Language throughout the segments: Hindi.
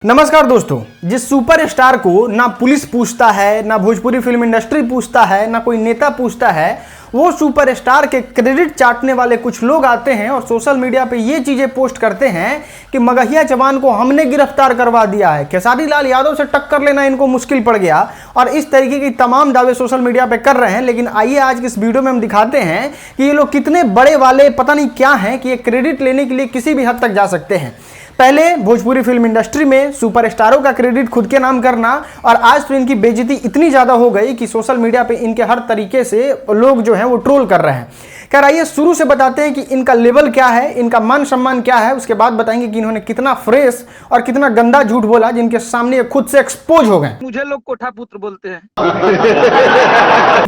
नमस्कार दोस्तों, जिस सुपरस्टार को ना पुलिस पूछता है, ना भोजपुरी फिल्म इंडस्ट्री पूछता है, ना कोई नेता पूछता है, वो सुपरस्टार के क्रेडिट चाटने वाले कुछ लोग आते हैं और सोशल मीडिया पे ये चीजें पोस्ट करते हैं कि मगहिया जवान को हमने गिरफ्तार करवा दिया है, खेसारी लाल यादव से टक्कर लेना इनको मुश्किल पड़ गया और इस तरीके की तमाम दावे सोशल मीडिया पे कर रहे हैं। लेकिन आइए आज की इस वीडियो में हम दिखाते हैं कि ये लोग कितने बड़े वाले पता नहीं क्या हैं कि ये क्रेडिट लेने के लिए किसी भी हद तक जा सकते हैं। पहले भोजपुरी फिल्म इंडस्ट्री में सुपरस्टारों का क्रेडिट खुद के नाम करना और आज तो इनकी बेइज्जती इतनी ज़्यादा हो गई कि सोशल मीडिया पे इनके हर तरीके से लोग जो हैं वो ट्रोल कर रहे हैं। खैर आइए शुरू से बताते हैं कि इनका लेवल क्या है, इनका मान सम्मान क्या है, उसके बाद बताएंगे कि इन्होंने कितना फ्रेश और कितना गंदा झूठ बोला जिनके सामने खुद से एक्सपोज हो गए। मुझे लोग कोठा पुत्र बोलते हैं।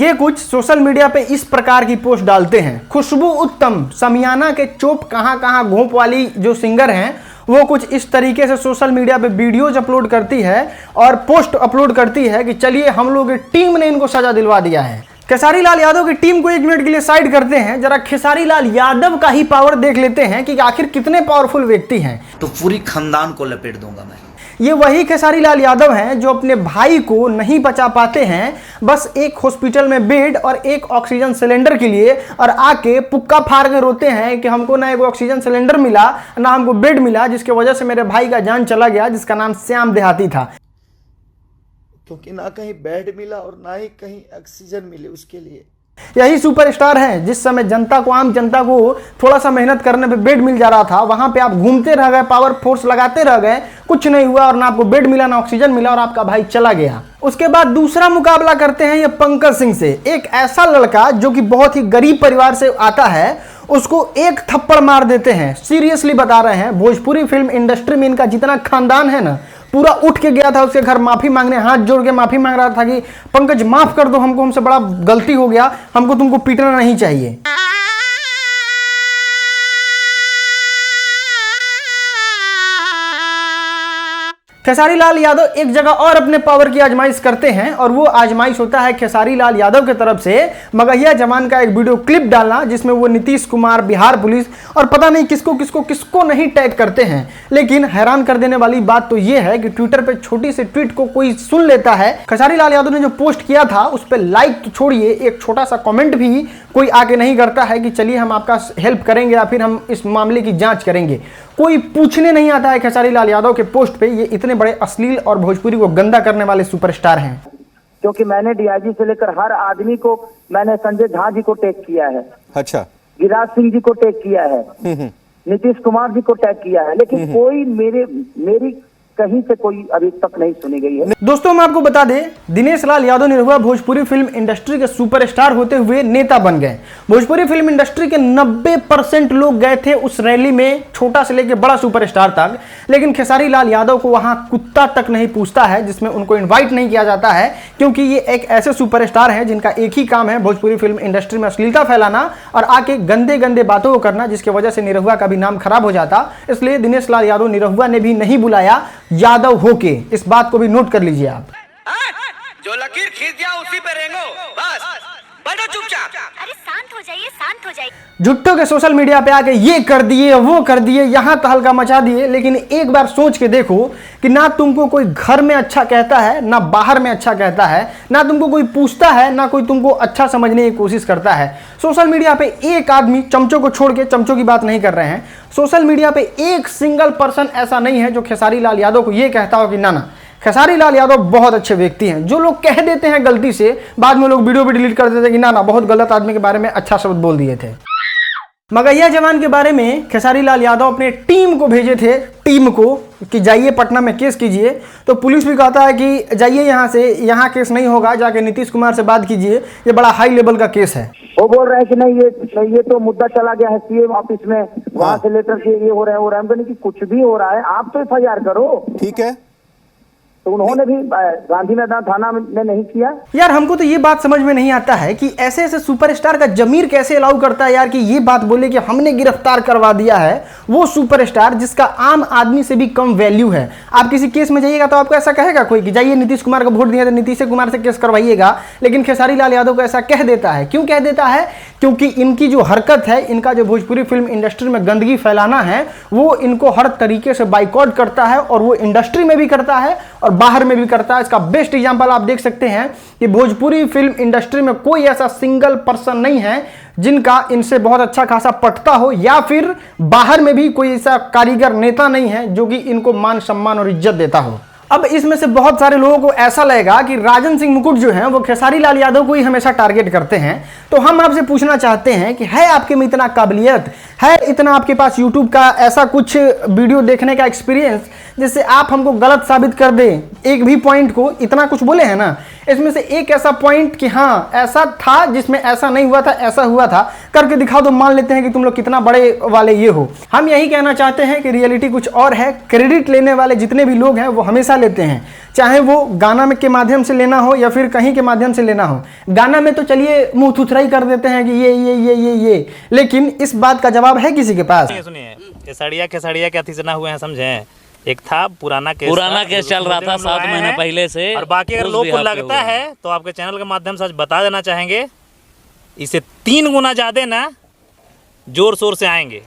ये कुछ सोशल मीडिया पे इस प्रकार की पोस्ट डालते हैं। खुशबू उत्तम समियाना के चोप कहां घोंप वाली जो सिंगर हैं वो कुछ इस तरीके से सोशल मीडिया पे वीडियोज अपलोड करती है और पोस्ट अपलोड करती है कि चलिए हम लोग की टीम ने इनको सजा दिलवा दिया है। खेसारी लाल यादव की टीम को एक मिनट के लिए साइड करते हैं, जरा खेसारी लाल यादव का ही पावर देख लेते हैं कि आखिर कितने पावरफुल व्यक्ति हैं। तो पूरी खानदान को लपेट दूंगा मैं। ये वही खेसारी लाल यादव हैं जो अपने भाई को नहीं बचा पाते हैं, बस एक हॉस्पिटल में बेड और एक ऑक्सीजन सिलेंडर के लिए, और आके पुक्का फाड़ के रोते हैं कि हमको ना एक ऑक्सीजन सिलेंडर मिला ना हमको बेड मिला, जिसकी वजह से मेरे भाई का जान चला गया, जिसका नाम श्याम देहाती था। क्योंकि ना कहीं बेड मिला और ना ही कहीं ऑक्सीजन मिले उसके लिए। यही सुपरस्टार हैं जिस समय जनता को, आम जनता को थोड़ा सा मेहनत करने पे बेड मिल जा रहा था, वहां पे आप घूमते रह गए, पावर फोर्स लगाते रह गए, कुछ नहीं हुआ और ना आपको बेड मिला ना ऑक्सीजन मिला और आपका भाई चला गया। उसके बाद दूसरा मुकाबला करते हैं ये पंकज सिंह से, एक ऐसा लड़का जो कि बहुत ही गरीब परिवार से आता है, उसको एक थप्पड़ मार देते हैं। सीरियसली बता रहे हैं, भोजपुरी फिल्म इंडस्ट्री में इनका जितना खानदान है ना, पूरा उठ के गया था उसके घर माफी मांगने, हाथ जोड़ के माफी मांग रहा था कि पंकज माफ कर दो हमको, हमसे बड़ा गलती हो गया, हमको तुमको पीटना नहीं चाहिए। खेसारी लाल यादव एक जगह और अपने पावर की आजमाइश करते हैं और वो आजमाइश होता है खेसारी लाल यादव की तरफ से मगहिया जवान का एक वीडियो क्लिप डालना, जिसमें वो नीतीश कुमार, बिहार पुलिस और पता नहीं किसको नहीं टैग करते हैं। लेकिन हैरान कर देने वाली बात तो ये है कि ट्विटर पे छोटी सी ट्वीट को कोई सुन लेता है। खेसारी लाल यादव ने जो पोस्ट किया था उस पर लाइक तो छोड़िए, एक छोटा सा कॉमेंट भी कोई आके नहीं करता है कि चलिए हम आपका हेल्प करेंगे या फिर हम इस मामले की जांच करेंगे। कोई पूछने नहीं आता है खेसारी लाल यादव के पोस्ट पे। ये इतने बड़े अश्लील और भोजपुरी को गंदा करने वाले सुपरस्टार हैं। क्योंकि मैंने डीआईजी से लेकर हर आदमी को, मैंने संजय झा जी को टैग किया है, अच्छा, गिरिराज सिंह जी को टैग किया है, नीतीश कुमार जी को टैग किया है, लेकिन कोई मेरी कहीं से कोई अभी तक नहीं सुनी गई है। दोस्तों हम आपको बता दें, दिनेश लाल यादव निरहुआ भोजपुरी फिल्म इंडस्ट्री के सुपरस्टार होते हुए नेता बन गए। भोजपुरी फिल्म इंडस्ट्री के 90% लोग गए थे उस रैली में, छोटा से लेकर बड़ा सुपरस्टार तक, लेकिन खेसारी लाल यादव को वहां कुत्ता तक नहीं पूछता है, जिसमें उनको इन्वाइट नहीं किया जाता है, क्योंकि ये एक ऐसे सुपरस्टार हैं जिनका एक ही काम है भोजपुरी फिल्म इंडस्ट्री में अश्लीलता फैलाना और आके गंदे गंदे बातों को करना, जिसकी वजह से निरहुआ का भी नाम खराब हो जाता। इसलिए दिनेश लाल यादव निरहुआ ने भी नहीं बुलाया यादव होके, इस बात को भी नोट कर लीजिए आप। जो लकीर खींच दिया उसी पे रेंगो, बस बैठो चुपचाप। अरे शांत हो जाइए, शांत हो जाइए। झुट्टो के सोशल मीडिया पे आके ये कर दिए, वो कर दिए, यहां तहलका मचा दिए, लेकिन एक बार सोच के देखो कि ना तुमको कोई घर में अच्छा कहता है, ना बाहर में अच्छा कहता है, ना तुमको कोई पूछता है, ना कोई तुमको अच्छा समझने की कोशिश करता है। सोशल मीडिया पे एक आदमी, चमचों को छोड़ के, चमचों की बात नहीं कर रहे हैं, सोशल मीडिया पे एक सिंगल पर्सन ऐसा नहीं है जो खेसारी लाल यादव को ये कहता हो कि ना खेसारी लाल यादव बहुत अच्छे व्यक्ति हैं। जो लोग कह देते हैं गलती से, बाद में लोग वीडियो भी डिलीट कर देते हैं कि ना बहुत गलत आदमी के बारे में अच्छा शब्द बोल दिए थे। मगहिया जवान के बारे में खेसारी लाल यादव अपने टीम को भेजे थे, टीम को, कि जाइए पटना में केस कीजिए, तो पुलिस भी कहता है कि जाइए यहाँ से, यहाँ केस नहीं होगा, जाके नीतीश कुमार से बात कीजिए, ये बड़ा हाई लेवल का केस है। वो बोल रहे हैं कि नहीं ये तो मुद्दा चला गया है सीएम ऑफिस में, वहां से लेटर से ये हो रहा है, कि कुछ भी हो रहा है, आप तो एफआईआर करो। ठीक है, तो उन्होंने भी गांधी मैदान थाना में नहीं किया। यार हमको तो ये बात समझ में नहीं आता है कि ऐसे ऐसे सुपरस्टार का जमीर कैसे अलाउ करता है यार कि ये बात बोले कि हमने गिरफ्तार करवा दिया है वो सुपरस्टार जिसका आम आदमी से भी कम वैल्यू है। आप किसी केस में जाइएगा तो आपको ऐसा कहेगा कोई कि जाइए नीतीश कुमार को वोट दिया तो नीतीश कुमार से केस करवाइएगा, लेकिन खेसारी लाल यादव को ऐसा कह देता है। क्यों कह देता है? क्योंकि इनकी जो हरकत है, इनका जो भोजपुरी फिल्म इंडस्ट्री में गंदगी फैलाना है, वो इनको हर तरीके से बाइकआउट करता है और वो इंडस्ट्री में भी करता है और बाहर में भी करता है। इसका बेस्ट एग्जांपल आप देख सकते हैं कि भोजपुरी फिल्म इंडस्ट्री में कोई ऐसा सिंगल पर्सन नहीं है जिनका इनसे बहुत अच्छा खासा पटता हो, या फिर बाहर में भी कोई ऐसा कारीगर नेता नहीं है जो कि इनको मान सम्मान और इज्जत देता हो। अब इसमें से बहुत सारे लोगों को ऐसा लगेगा कि राजन सिंह मुकुट जो हैं वो खेसारी लाल यादव को ही हमेशा टारगेट करते हैं। तो हम आपसे पूछना चाहते हैं कि है आपके में इतना काबिलियत, है इतना आपके पास यूट्यूब का ऐसा कुछ वीडियो देखने का एक्सपीरियंस जिससे आप हमको गलत साबित कर दें? एक भी पॉइंट को, इतना कुछ बोले हैं ना, इसमें से एक ऐसा पॉइंट कि हाँ ऐसा था जिसमें ऐसा नहीं हुआ था, ऐसा हुआ था, करके दिखाओ तो मान लेते हैं कि तुम लोग कितना बड़े वाले ये हो। हम यही कहना चाहते हैं कि रियलिटी कुछ और है। क्रेडिट लेने वाले जितने भी लोग हैं वो हमेशा लेते हैं, चाहे वो गाना में के माध्यम से लेना हो या फिर कहीं के माध्यम से लेना हो। गाना में तो चलिए मुंह थुथराई कर देते हैं कि ये, लेकिन इस बात का जवाब है किसी के पास? सुनिए, खेसाड़िया क्या तीसरा हुए हैं समझे? एक था पुराना केस चल रहा था 7 महीने पहले से। और बाकी अगर लोग को लगता है तो आपके चैनल के माध्यम से आज बता देना चाहेंगे, इसे 3 गुना ज्यादा ना जोर शोर से आएंगे।